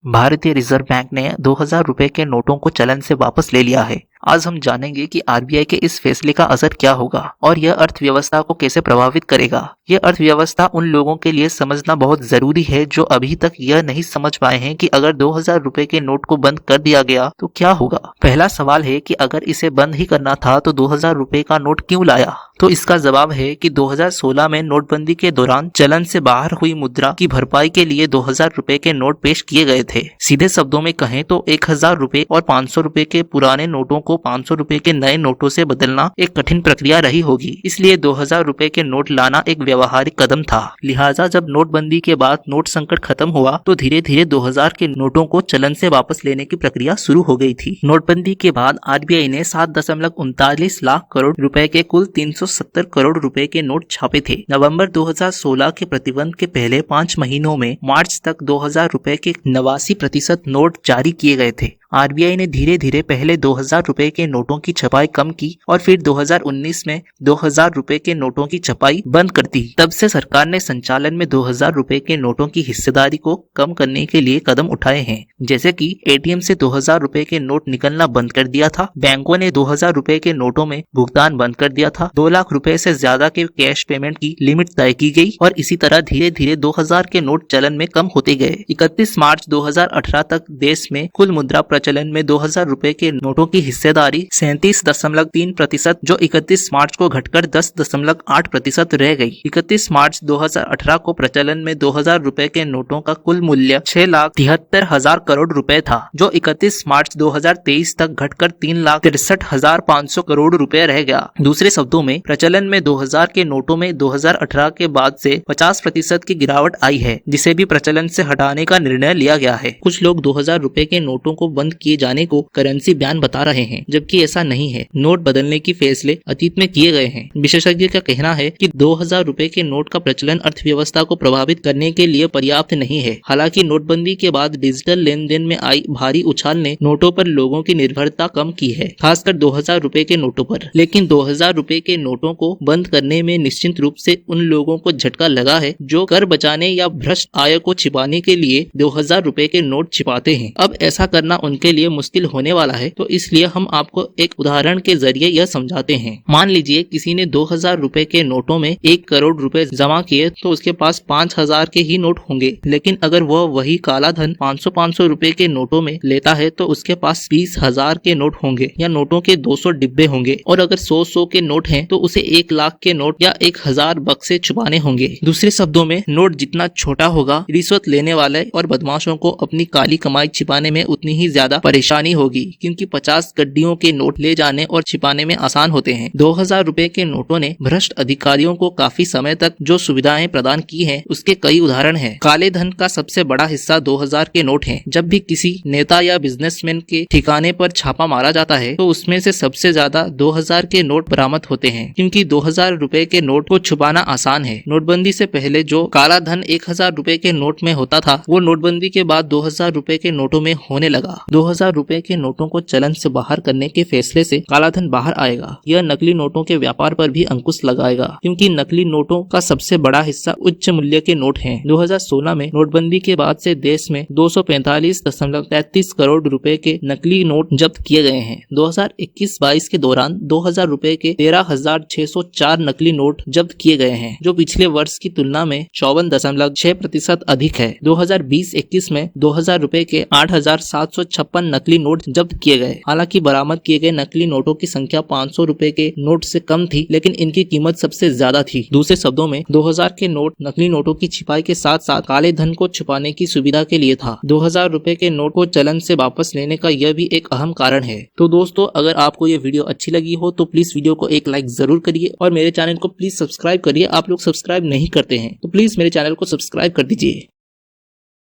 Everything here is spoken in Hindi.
भारतीय रिजर्व बैंक ने 2000 रुपए के नोटों को चलन से वापस ले लिया है। आज हम जानेंगे कि आरबीआई के इस फैसले का असर क्या होगा और यह अर्थव्यवस्था को कैसे प्रभावित करेगा। यह अर्थव्यवस्था उन लोगों के लिए समझना बहुत जरूरी है जो अभी तक यह नहीं समझ पाए हैं कि अगर 2000 रुपए के नोट को बंद कर दिया गया तो क्या होगा। पहला सवाल है कि अगर इसे बंद ही करना था तो 2000 रुपए का नोट क्यों लाया। तो इसका जवाब है कि 2016 में नोटबंदी के दौरान चलन से बाहर हुई मुद्रा की भरपाई के लिए 2000 रुपए के नोट पेश किए गए थे। सीधे शब्दों में कहें तो 1000 रुपए और 500 रुपए के पुराने नोटों को 500 रुपए के नए नोटों से बदलना एक कठिन प्रक्रिया रही होगी, इसलिए 2000 रुपए के नोट लाना एक व्यवहारिक कदम था। लिहाजा जब नोटबंदी के बाद नोट संकट खत्म हुआ तो धीरे धीरे 2000 के नोटों को चलन से वापस लेने की प्रक्रिया शुरू हो गई थी। नोटबंदी के बाद आरबीआई ने 7.39 लाख करोड़ रुपए के कुल 370 करोड़ रुपए के नोट छापे थे। नवंबर 2016 के प्रतिबंध के पहले 5 महीनों में मार्च तक 2000 रुपए के 89% नोट जारी किए गए थे। आरबीआई ने धीरे धीरे पहले 2000 रुपए के नोटों की छपाई कम की और फिर 2019 में 2000 रुपए के नोटों की छपाई बंद कर दी। तब से सरकार ने संचालन में 2000 रुपए के नोटों की हिस्सेदारी को कम करने के लिए कदम उठाए हैं, जैसे कि एटीएम से 2000 रुपए के नोट निकलना बंद कर दिया था, बैंकों ने 2000 रुपए के नोटों में भुगतान बंद कर दिया था, 2 लाख रुपए से ज्यादा के कैश पेमेंट की लिमिट तय की गई और इसी तरह धीरे धीरे 2000 के नोट चलन में कम होते गए। 31 मार्च 2018 तक देश में कुल मुद्रा प्रचलन में 2000 रुपए के नोटों की हिस्सेदारी 37.3% जो 31 मार्च को घटकर 10.8% रह गई। 31 मार्च 2018 को प्रचलन में 2000 रुपए के नोटों का कुल मूल्य 6,73,000 करोड़ रुपए था, जो 31 मार्च 2023 तक घटकर 3,63,500 करोड़ रुपए रह गया। दूसरे शब्दों में प्रचलन में 2000 के नोटों में 2018 के बाद से 50% की गिरावट आई है, जिसे भी प्रचलन से हटाने का निर्णय लिया गया है। कुछ लोग 2000 रुपए के नोटों को बंद किए जाने को करेंसी बैन बता रहे हैं, जबकि ऐसा नहीं है। नोट बदलने की फैसले अतीत में किए गए हैं। विशेषज्ञ का कहना है कि 2000 रुपए के नोट का प्रचलन अर्थव्यवस्था को प्रभावित करने के लिए पर्याप्त नहीं है। हालांकि नोटबंदी के बाद डिजिटल लेन देन में आई भारी उछाल ने नोटों पर लोगों की निर्भरता कम की है, खासकर 2000 रुपए के नोटों पर। लेकिन 2000 रुपए के नोटों को बंद करने में निश्चित रूप से उन लोगों को झटका लगा है जो कर बचाने या भ्रष्ट आय को छिपाने के लिए 2000 रुपए के नोट छिपाते हैं। अब ऐसा करना उनके लिए मुश्किल होने वाला है, तो इसलिए हम आपको एक उदाहरण के जरिए यह समझाते हैं। मान लीजिए किसी ने 2000 रुपए के नोटों में 1 करोड़ रुपए जमा किए तो उसके पास 5000 के ही नोट होंगे। लेकिन अगर वह वही काला धन 500-500 रुपए के नोटों में लेता है तो उसके पास 20,000 के नोट होंगे या नोटों के 200 डिब्बे होंगे। और अगर 100 के नोट हैं तो उसे 1 लाख के नोट या 1000 बक्से छुपाने होंगे। दूसरे शब्दों में नोट जितना छोटा होगा, रिश्वत लेने वाले और बदमाशों को अपनी काली कमाई छिपाने में उतनी ही ज्यादा परेशानी होगी, क्योंकि 50 गड्डियों के नोट ले जाने और छिपाने में आसान होते हैं। 2000 रुपए के नोटों ने भ्रष्ट अधिकारियों को काफी समय तक जो सुविधाएं प्रदान की हैं, उसके कई उदाहरण हैं। काले धन का सबसे बड़ा हिस्सा 2000 के नोट हैं। जब भी किसी नेता या बिजनेसमैन के ठिकाने पर छापा मारा जाता है तो उसमें से सबसे ज्यादा 2000 के नोट बरामद होते हैं, क्योंकि 2000 रुपए के नोट को छुपाना आसान है। नोटबंदी से पहले जो काला धन 1000 रुपए के नोट में होता था, वो नोटबंदी के बाद 2000 रुपए के नोटों में होने लगा। 2000 रुपए के नोटों को चलन से बाहर करने के फैसले से काला धन बाहर आएगा। यह नकली नोटों के व्यापार पर भी अंकुश लगाएगा, क्योंकि नकली नोटों का सबसे बड़ा हिस्सा उच्च मूल्य के नोट हैं। 2016 में नोटबंदी के बाद से देश में 245.33 करोड़ रुपए के नकली नोट जब्त किए गए हैं। 2021-22 के दौरान 2000 रुपए के 13,604 नकली नोट जब्त किए गए हैं, जो पिछले वर्ष की तुलना में 54.6% अधिक है। 2020-21 में 2000 रुपए के 8,756 नकली नोट जब्त किए गए। हालांकि बरामद किए गए नकली नोटों की संख्या 500 रुपए के नोट से कम थी, लेकिन इनकी कीमत सबसे ज्यादा थी। दूसरे शब्दों में 2000 के नोट नकली नोटों की छिपाई के साथ साथ काले धन को छुपाने की सुविधा के लिए था। 2000 रुपए के नोट को चलन से वापस लेने का यह भी एक अहम कारण है। तो दोस्तों, अगर आपको ये वीडियो अच्छी लगी हो तो प्लीज वीडियो को एक लाइक जरूर करिए और मेरे चैनल को प्लीज सब्सक्राइब करिए। आप लोग सब्सक्राइब नहीं करते हैं तो प्लीज मेरे चैनल को सब्सक्राइब कर दीजिए।